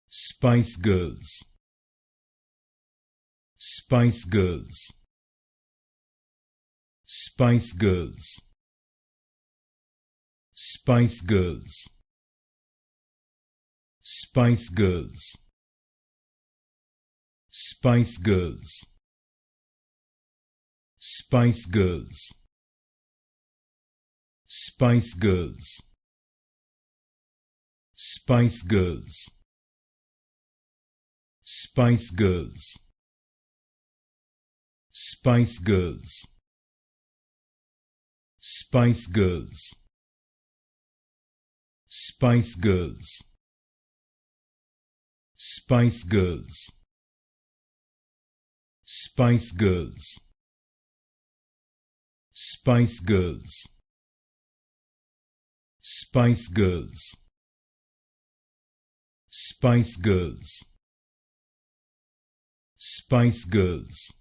Spice Girls, Spice Girls, Spice Girls, Spice Girls, Spice Girls, Spice Girls, Spice Girls, Spice Girls, Spice Girls, Spice Girls, Spice Girls, Spice Girls, Spice Girls, Spice Girls, Spice Girls, Spice Girls, Spice Girls, Spice Girls, Spice Girls,